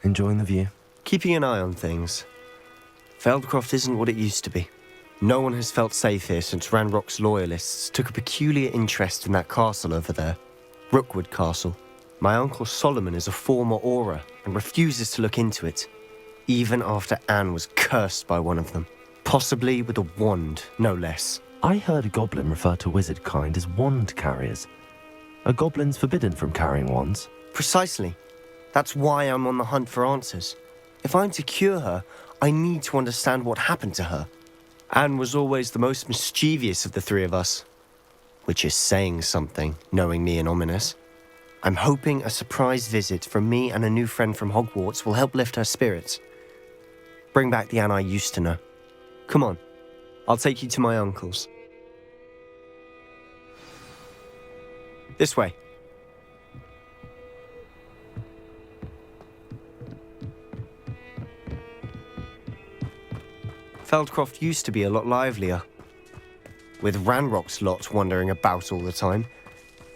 Enjoying the view? Keeping an eye on things. Feldcroft isn't what it used to be. No one has felt safe here since Ranrock's loyalists took a peculiar interest in that castle over there. Rookwood Castle. My uncle Solomon is a former Auror and refuses to look into it, even after Anne was cursed by one of them. Possibly with a wand, no less. I heard a goblin refer to wizard kind as wand carriers. Are goblins forbidden from carrying wands? Precisely. That's why I'm on the hunt for answers. If I'm to cure her, I need to understand what happened to her. Anne was always the most mischievous of the three of us. Which is saying something, knowing me and Ominous. I'm hoping a surprise visit from me and a new friend from Hogwarts will help lift her spirits. Bring back the Anne I used to know. Come on, I'll take you to my uncle's. This way. Feldcroft used to be a lot livelier. With Ranrock's lot wandering about all the time,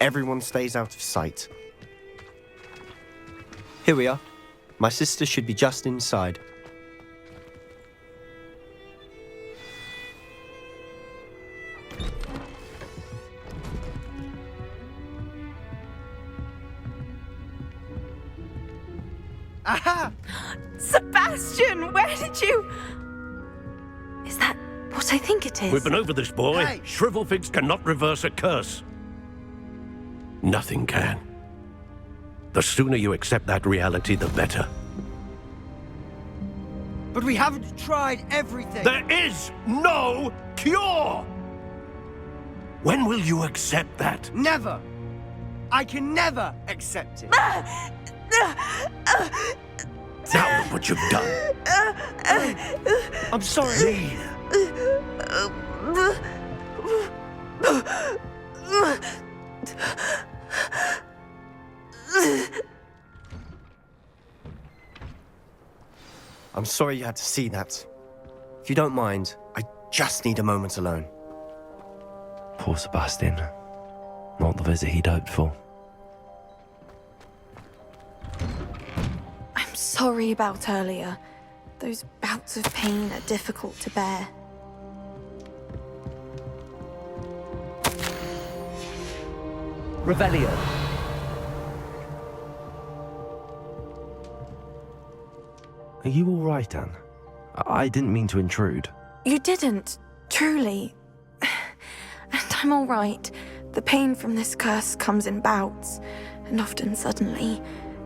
everyone stays out of sight. Here we are. My sister should be just inside. Aha! Sebastian, where did you... Is that what I think it is? We've been over this, boy. Hey. Shrivelfigs cannot reverse a curse. Nothing can. The sooner you accept that reality, the better. But we haven't tried everything. There is no cure! When will you accept that? Never. I can never accept it. Now look what you've done. I'm sorry. I'm sorry you had to see that. If you don't mind, I just need a moment alone. Poor Sebastian. Not the visit he'd hoped for. I'm sorry about earlier. Those bouts of pain are difficult to bear. Revelio. Are you all right, Anne? I didn't mean to intrude. You didn't, truly. And I'm all right. The pain from this curse comes in bouts, and often suddenly.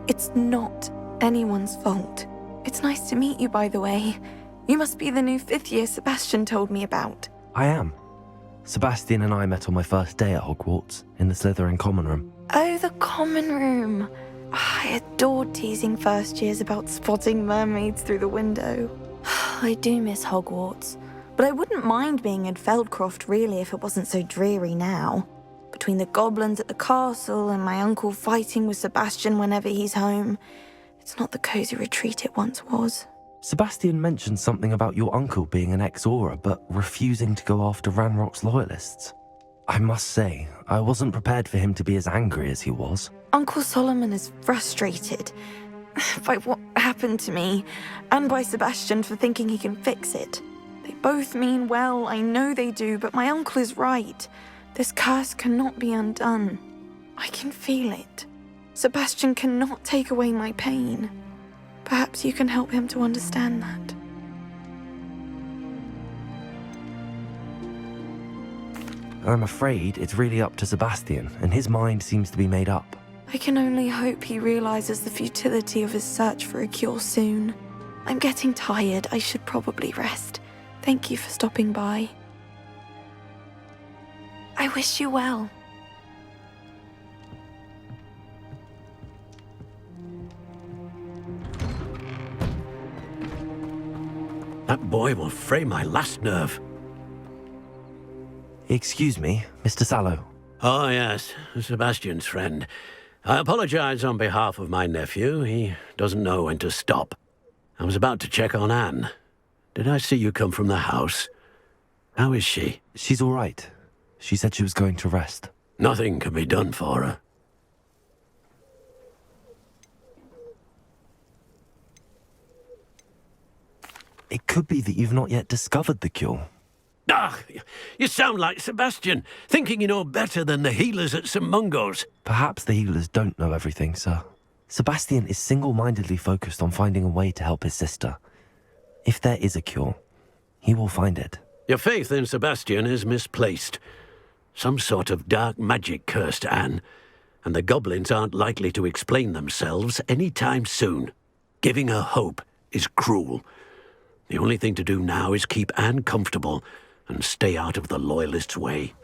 It's not anyone's fault. It's nice to meet you, by the way. You must be the new 5th year Sebastian told me about. I am. Sebastian and I met on my first day at Hogwarts, in the Slytherin common room. Oh, the common room. I adored teasing first years about spotting mermaids through the window. I do miss Hogwarts, but I wouldn't mind being in Feldcroft really if it wasn't so dreary now. Between the goblins at the castle and my uncle fighting with Sebastian whenever he's home, it's not the cosy retreat it once was. Sebastian mentioned something about your uncle being an ex-Auror, but refusing to go after Ranrock's loyalists. I must say, I wasn't prepared for him to be as angry as he was. Uncle Solomon is frustrated by what happened to me, and by Sebastian for thinking he can fix it. They both mean well, I know they do, but my uncle is right. This curse cannot be undone. I can feel it. Sebastian cannot take away my pain. Perhaps you can help him to understand that. I'm afraid it's really up to Sebastian, and his mind seems to be made up. I can only hope he realizes the futility of his search for a cure soon. I'm getting tired. I should probably rest. Thank you for stopping by. I wish you well. That boy will fray my last nerve. Excuse me, Mr. Sallow. Oh, yes, Sebastian's friend. I apologize on behalf of my nephew. He doesn't know when to stop. I was about to check on Anne. Did I see you come from the house? How is she? She's all right. She said she was going to rest. Nothing can be done for her. It could be that you've not yet discovered the cure. Ah, you sound like Sebastian, thinking you know better than the healers at St. Mungo's. Perhaps the healers don't know everything, sir. Sebastian is single-mindedly focused on finding a way to help his sister. If there is a cure, he will find it. Your faith in Sebastian is misplaced. Some sort of dark magic cursed Anne, and the goblins aren't likely to explain themselves any time soon. Giving her hope is cruel. The only thing to do now is keep Anne comfortable and stay out of the Loyalists' way.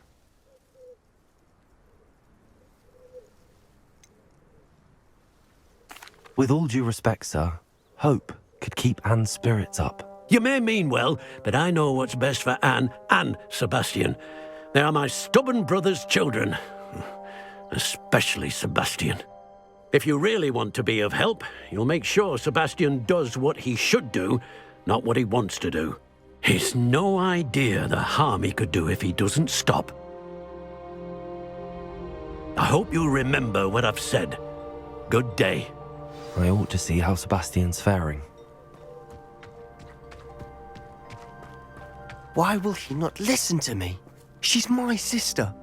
With all due respect, sir, hope could keep Anne's spirits up. You may mean well, but I know what's best for Anne and Sebastian. They are my stubborn brother's children. Especially Sebastian. If you really want to be of help, you'll make sure Sebastian does what he should do, not what he wants to do. He's no idea the harm he could do if he doesn't stop. I hope you'll remember what I've said. Good day. I ought to see how Sebastian's faring. Why will he not listen to me? She's my sister.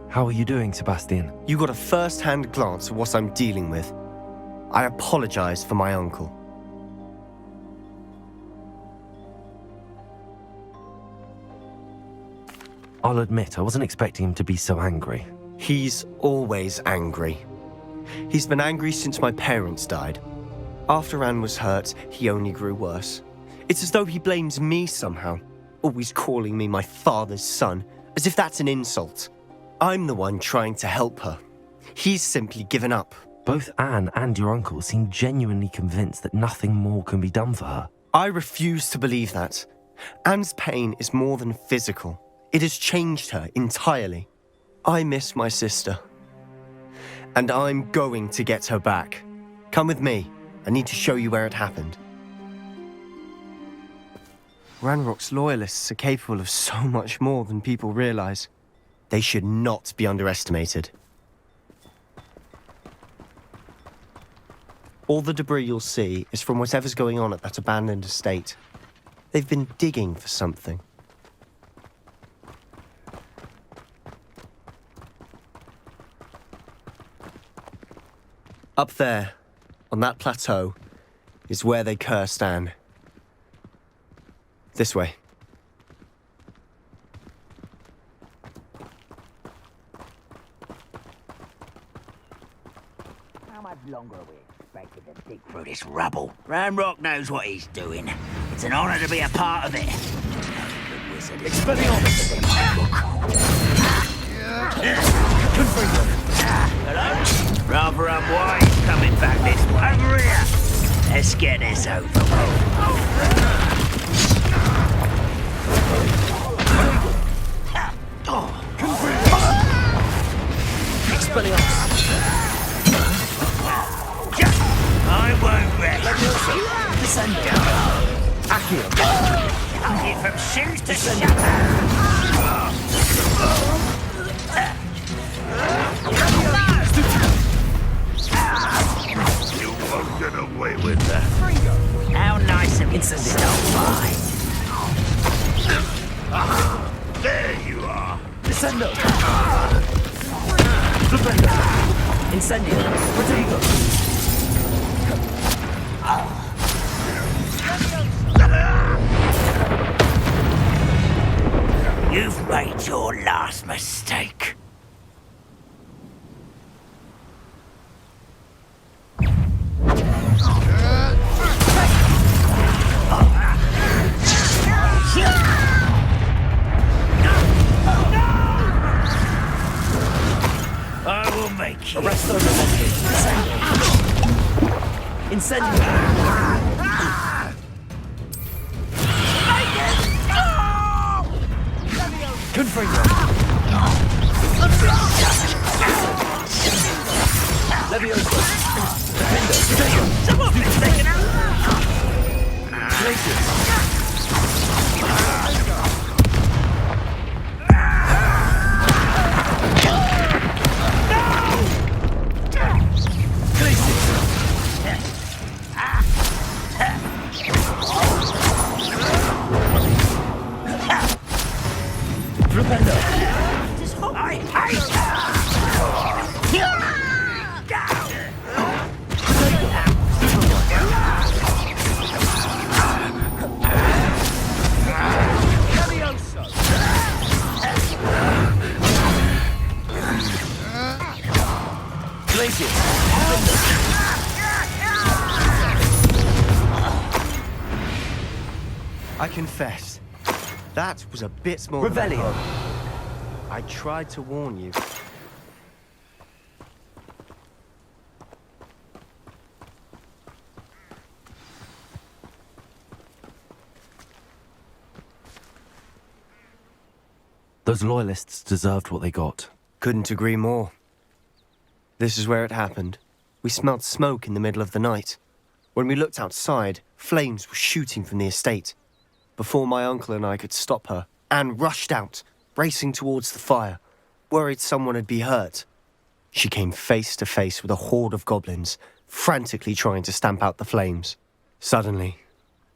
How are you doing, Sebastian? You got a first-hand glance at what I'm dealing with. I apologize for my uncle. I'll admit, I wasn't expecting him to be so angry. He's always angry. He's been angry since my parents died. After Anne was hurt, he only grew worse. It's as though he blames me somehow, always calling me my father's son, as if that's an insult. I'm the one trying to help her. He's simply given up. Both Anne and your uncle seem genuinely convinced that nothing more can be done for her. I refuse to believe that. Anne's pain is more than physical. It has changed her entirely. I miss my sister. And I'm going to get her back. Come with me. I need to show you where it happened. Ranrock's loyalists are capable of so much more than people realize. They should not be underestimated. All the debris you'll see is from whatever's going on at that abandoned estate. They've been digging for something. Up there, on that plateau, is where they cursed Anne. This way. How much longer are we expected to dig through this rubble? Ranrock knows what he's doing. It's an honor to be a part of it. The wizard is Hello? Rather unwise coming back this way. Over here. Let's get this over with. I won't rest. Listen down. Get from shoes to You won't get away with that. How nice of you to stop by. There you are. Descendo! Incendio. Protego. You've made your last mistake. I will make you. Arresto Incendio! Confringo! Levioso! Defendo! Someone's been taken out. is it? I confess, that was a bit more than I Revelio. hoped. I tried to warn you. Those loyalists deserved what they got. Couldn't agree more. This is where it happened. We smelled smoke in the middle of the night. When we looked outside, flames were shooting from the estate. Before my uncle and I could stop her, Anne rushed out, racing towards the fire, worried someone had been hurt. She came face to face with a horde of goblins, frantically trying to stamp out the flames. Suddenly,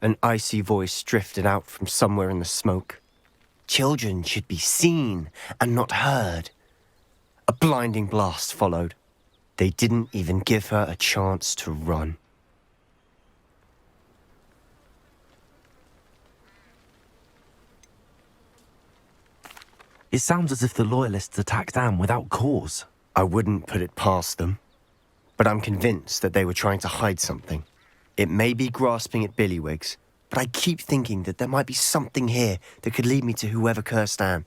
an icy voice drifted out from somewhere in the smoke. Children should be seen and not heard. A blinding blast followed. They didn't even give her a chance to run. It sounds as if the loyalists attacked Anne without cause. I wouldn't put it past them, but I'm convinced that they were trying to hide something. It may be grasping at Billywigs, but I keep thinking that there might be something here that could lead me to whoever cursed Anne.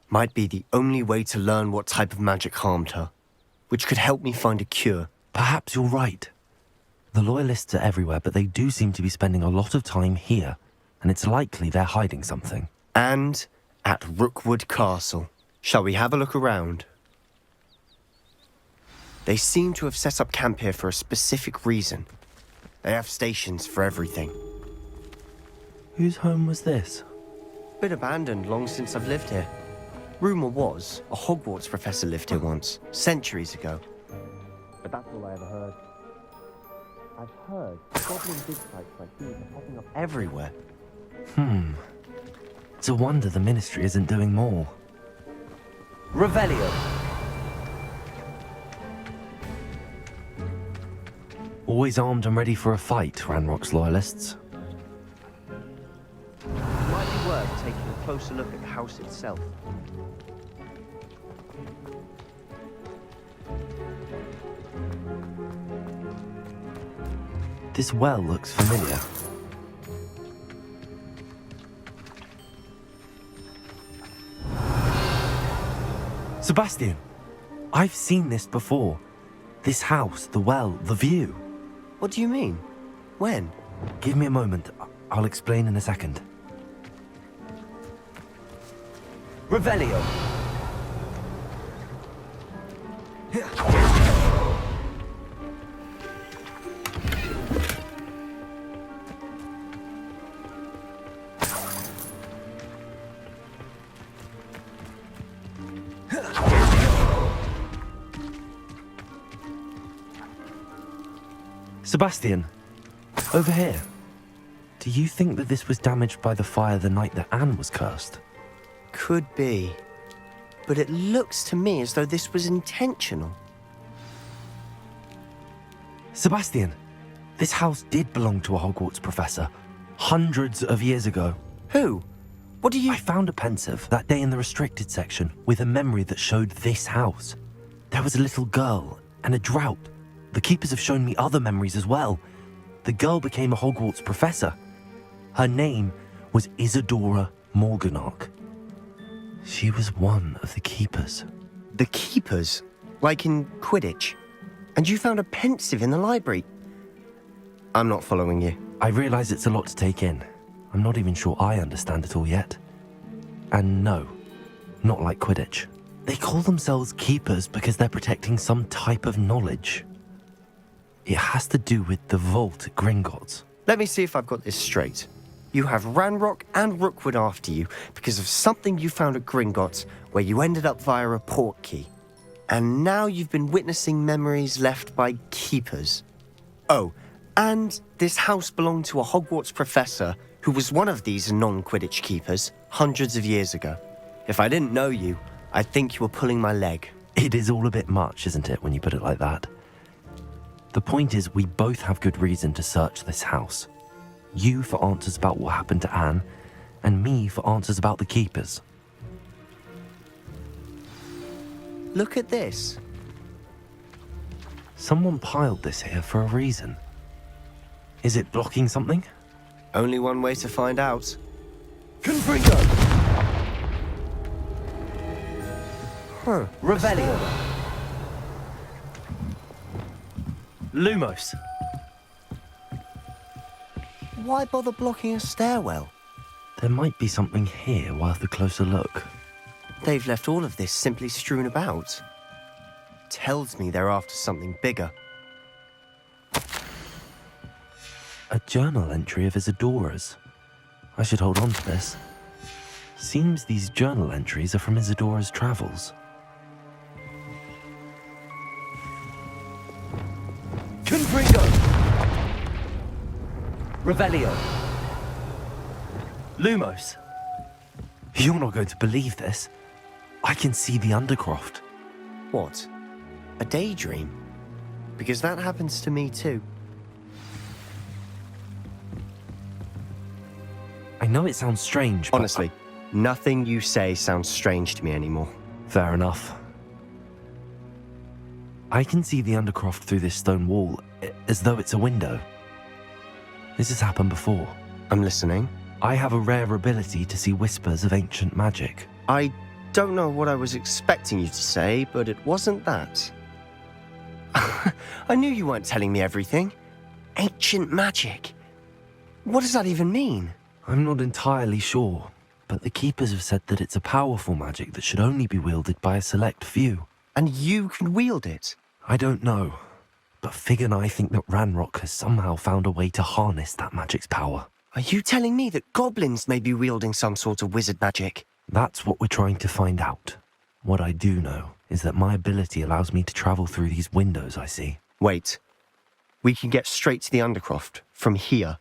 Might be the only way to learn what type of magic harmed her, which could help me find a cure. Perhaps you're right. The loyalists are everywhere, but they do seem to be spending a lot of time here, and it's likely they're hiding something. And at Rookwood Castle. Shall we have a look around? They seem to have set up camp here for a specific reason. They have stations for everything. Whose home was this? Been abandoned long since I've lived here. Rumour was a Hogwarts professor lived here once, centuries ago. But that's all I ever heard. I've heard goblin dig sites like these are popping up everywhere. It's a wonder the Ministry isn't doing more. Revelio. Always armed and ready for a fight, Ranrock's loyalists. It might be worth taking a closer look at the house itself. This well looks familiar. Sebastian, I've seen this before. This house, the well, the view. What do you mean? When? Give me a moment. I'll explain in a second. Revelio. Sebastian, over here. Do you think that this was damaged by the fire the night that Anne was cursed? Could be. But it looks to me as though this was intentional. Sebastian, this house did belong to a Hogwarts professor, hundreds of years ago. Who? What do you... I found a pensive that day in the restricted section with a memory that showed this house. There was a little girl and a drought. The keepers have shown me other memories as well. The girl became a Hogwarts professor. Her name was Isadora Morganach. She was one of the keepers. The keepers? Like in Quidditch? And you found a pensive in the library? I'm not following you. I realize it's a lot to take in. I'm not even sure I understand it all yet. And no, not like Quidditch. They call themselves keepers because they're protecting some type of knowledge. It has to do with the vault at Gringotts. Let me see if I've got this straight. You have Ranrock and Rookwood after you because of something you found at Gringotts where you ended up via a portkey. And now you've been witnessing memories left by keepers. Oh, and this house belonged to a Hogwarts professor who was one of these non-Quidditch keepers hundreds of years ago. If I didn't know you, I'd think you were pulling my leg. It is all a bit much, isn't it, when you put it like that? The point is, we both have good reason to search this house. You for answers about what happened to Anne, and me for answers about the keepers. Look at this. Someone piled this here for a reason. Is it blocking something? Only one way to find out. Confringo! Huh. Revelio. Lumos. Why bother blocking a stairwell? There might be something here worth a closer look. They've left all of this simply strewn about. Tells me they're after something bigger. A journal entry of Isadora's. I should hold on to this. Seems these journal entries are from Isadora's travels. Confringo! Revelio. Lumos! You're not going to believe this. I can see the Undercroft. What? A daydream? Because that happens to me too. I know it sounds strange, but... Honestly, nothing you say sounds strange to me anymore. Fair enough. I can see the Undercroft through this stone wall, as though it's a window. This has happened before. I'm listening. I have a rare ability to see whispers of ancient magic. I don't know what I was expecting you to say, but it wasn't that. I knew you weren't telling me everything. Ancient magic. What does that even mean? I'm not entirely sure, but the Keepers have said that it's a powerful magic that should only be wielded by a select few. And you can wield it? I don't know, but Fig and I think that Ranrock has somehow found a way to harness that magic's power. Are you telling me that goblins may be wielding some sort of wizard magic? That's what we're trying to find out. What I do know is that my ability allows me to travel through these windows I see. Wait. We can get straight to the Undercroft from here.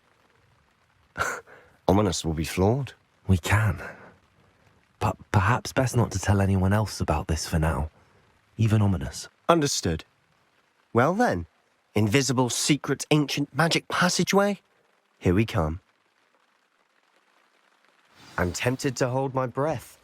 Ominous will be floored. We can. But perhaps best not to tell anyone else about this for now. Even Ominous. Understood. Well then, invisible, secret, ancient magic passageway? Here we come. I'm tempted to hold my breath.